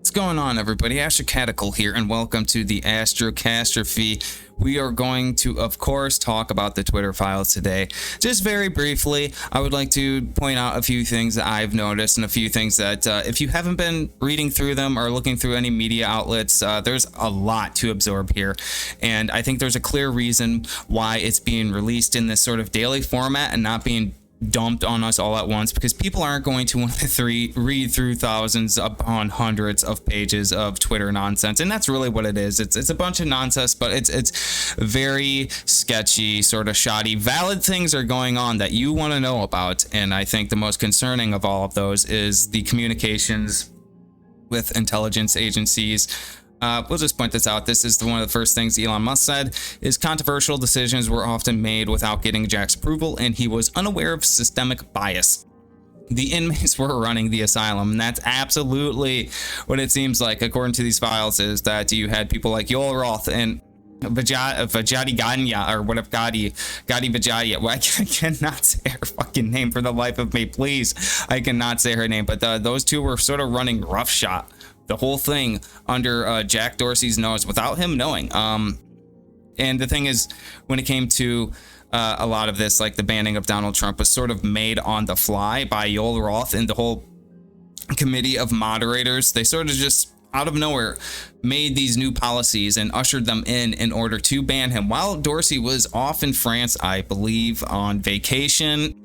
What's going on, everybody? Astrocastrophe here, and welcome to the Astrocastrophe. We are going to, of course, talk about the Twitter files today. Just very briefly, I would like to point out a few things that I've noticed and a few things that, if you haven't been reading through them or looking through any media outlets, there's a lot to absorb here. And I think there's a clear reason why it's being released in this sort of daily format and not being dumped on us all at once, because people aren't going to want to read through thousands upon hundreds of pages of Twitter nonsense. And that's really what it is. It's a bunch of nonsense, but it's very sketchy, sort of shoddy. Valid things are going on that you want to know about, and I think the most concerning of all of those is the communications with intelligence agencies. We'll just point this out. This is one of the first things Elon Musk said, is controversial decisions were often made without getting Jack's approval, and he was unaware of systemic bias. The inmates were running the asylum, and that's absolutely what it seems like, according to these files, is that you had people like Yoel Roth and Vajati Ganya, or whatever, Gadi Vajati. Well, I cannot say her fucking name for the life of me. Please, I cannot say her name. But those two were sort of running roughshod the whole thing under Jack Dorsey's nose without him knowing. And the thing is, when it came to a lot of this, like the banning of Donald Trump was sort of made on the fly by Yoel Roth and the whole committee of moderators. They sort of just out of nowhere made these new policies and ushered them in order to ban him while Dorsey was off in France, I believe, on vacation.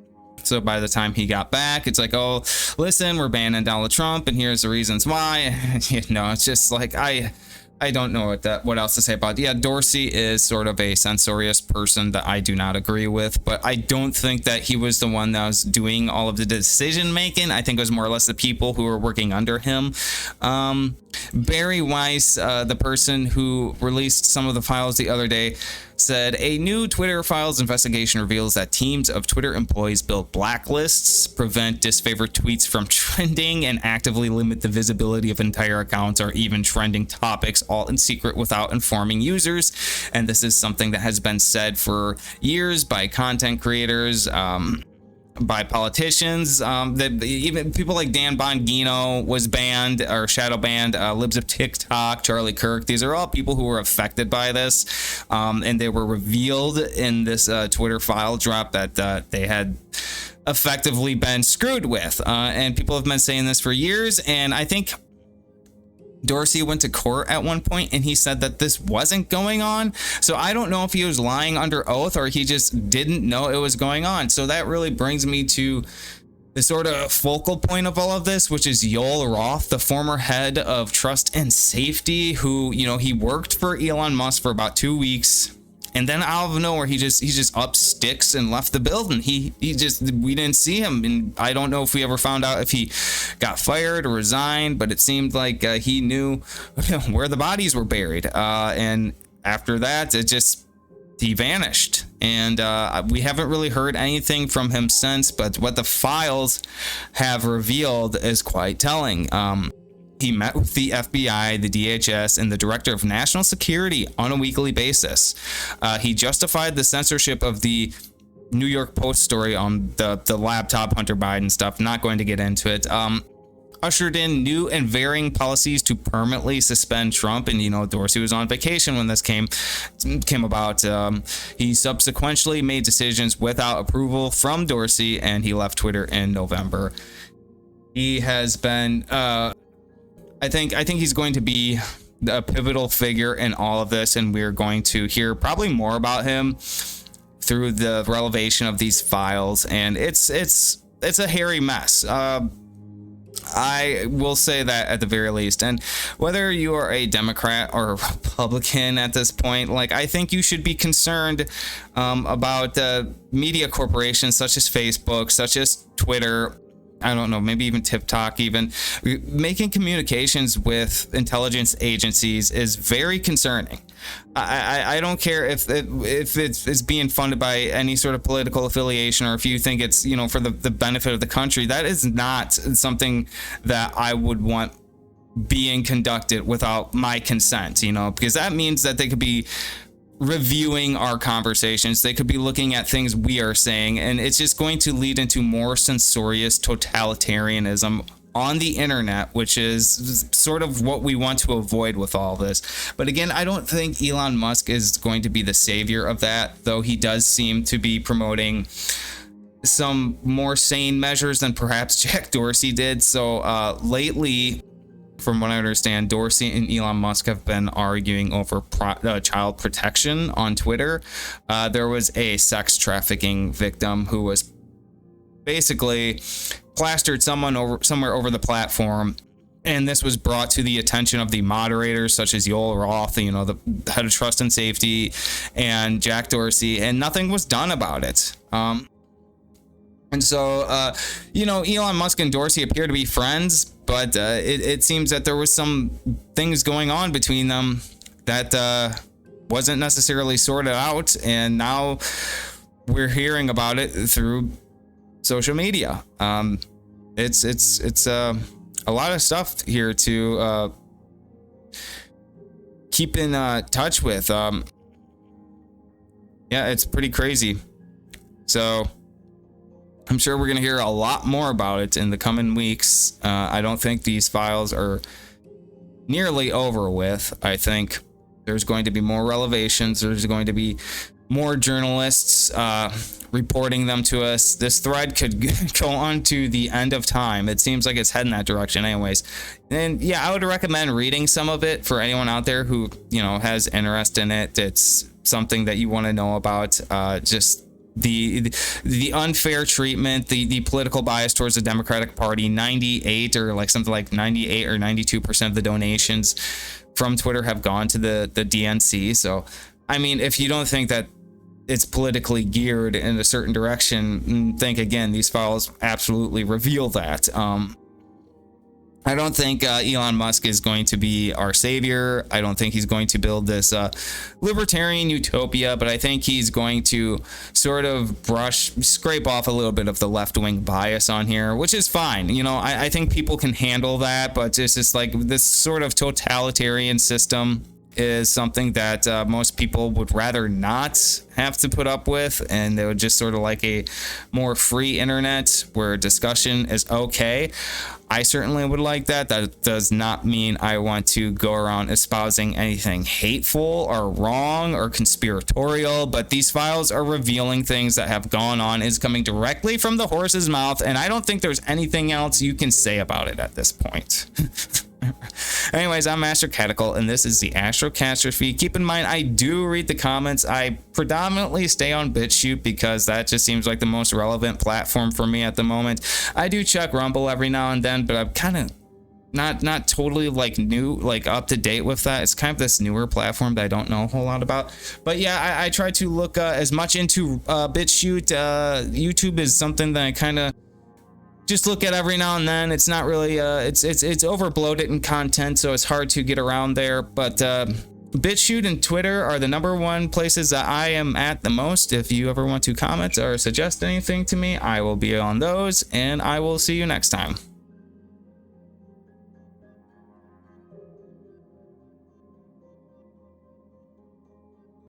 So by the time he got back, it's like, oh, listen, we're banning Donald Trump, and here's the reasons why. You know, it's just like, I don't know what else to say about it. Yeah, Dorsey is sort of a censorious person that I do not agree with, but I don't think that he was the one that was doing all of the decision making. I think it was more or less the people who were working under him. Barry Weiss, the person who released some of the files the other day, said a new Twitter files investigation reveals that teams of Twitter employees build blacklists, prevent disfavored tweets from trending, and actively limit the visibility of entire accounts or even trending topics, all in secret without informing users. And this is something that has been said for years by content creators, by politicians, that even people like Dan Bongino was banned or shadow banned, libs of TikTok, Charlie Kirk. These are all people who were affected by this, and they were revealed in this Twitter file drop that they had effectively been screwed with, and people have been saying this for years. And I think Dorsey went to court at one point and he said that this wasn't going on. So I don't know if he was lying under oath or he just didn't know it was going on. So that really brings me to the sort of focal point of all of this, which is Yoel Roth, the former head of Trust and Safety, who, you know, he worked for Elon Musk for about 2 weeks. And then out of nowhere, he just up sticks and left the building. We didn't see him. And I don't know if we ever found out if he got fired or resigned, but it seemed like he knew where the bodies were buried. And after that, he vanished. And we haven't really heard anything from him since, but what the files have revealed is quite telling. He met with the FBI, the DHS, and the Director of National Security on a weekly basis. He justified the censorship of the New York Post story on the laptop Hunter Biden stuff. Not going to get into it. Ushered in new and varying policies to permanently suspend Trump. And, you know, Dorsey was on vacation when this came about. He subsequently made decisions without approval from Dorsey, and he left Twitter in November. He has been... I think he's going to be a pivotal figure in all of this, and we're going to hear probably more about him through the revelation of these files. And it's a hairy mess. I will say that at the very least. And whether you are a Democrat or a Republican at this point, like, I think you should be concerned about media corporations such as Facebook, such as Twitter, I don't know, maybe even TikTok, even making communications with intelligence agencies is very concerning. I don't care if it's being funded by any sort of political affiliation, or if you think it's, you know, for the benefit of the country. That is not something that I would want being conducted without my consent, you know, because that means that they could be reviewing our conversations. They could be looking at things we are saying, and it's just going to lead into more censorious totalitarianism on the internet, which is sort of what we want to avoid with all this. But again, I don't think Elon Musk is going to be the savior of that, though he does seem to be promoting some more sane measures than perhaps Jack Dorsey did. So lately, from what I understand, Dorsey and Elon Musk have been arguing over child protection on Twitter. There was a sex trafficking victim who was basically plastered somewhere over the platform, and this was brought to the attention of the moderators such as Yoel Roth, you know, the head of trust and safety, and Jack Dorsey, and nothing was done about it. And so, you know, Elon Musk and Dorsey appear to be friends, but it seems that there was some things going on between them that wasn't necessarily sorted out, and now we're hearing about it through social media. It's a lot of stuff here to keep in touch with. Yeah, it's pretty crazy. So I'm sure we're going to hear a lot more about it in the coming weeks. I don't think these files are nearly over with. I think there's going to be more revelations. There's going to be more journalists reporting them to us. This thread could go on to the end of time. It seems like it's heading that direction anyways. And yeah, I would recommend reading some of it for anyone out there who, you know, has interest in it. It's something that you want to know about. Just the unfair treatment, the political bias towards the Democratic Party. 98 or 92% of the donations from Twitter have gone to the DNC. So I mean, if you don't think that it's politically geared in a certain direction, think again. These files absolutely reveal that. I don't think Elon Musk is going to be our savior. I don't think he's going to build this libertarian utopia, but I think he's going to sort of scrape off a little bit of the left-wing bias on here, which is fine. You know, I think people can handle that, but it's just like this sort of totalitarian system is something that most people would rather not have to put up with, and they would just sort of like a more free internet where discussion is okay. I certainly would like that. That does not mean I want to go around espousing anything hateful or wrong or conspiratorial, but these files are revealing things that have gone on, is coming directly from the horse's mouth, and I don't think there's anything else you can say about it at this point. Anyways, I'm Astrocastrophe, and this is the Astrocastrophe. Keep in mind, I do read the comments. I predominantly stay on BitChute because that just seems like the most relevant platform for me at the moment. I do check Rumble every now and then, but I'm kind of not totally like up to date with that. It's kind of this newer platform that I don't know a whole lot about. But yeah, I try to look as much into BitChute. YouTube is something that I kind of just look at every now and then. It's not really it's overbloated in content, so it's hard to get around there. But BitChute and Twitter are the #1 places that I am at the most. If you ever want to comment or suggest anything to me, I will be on those, and I will see you next time.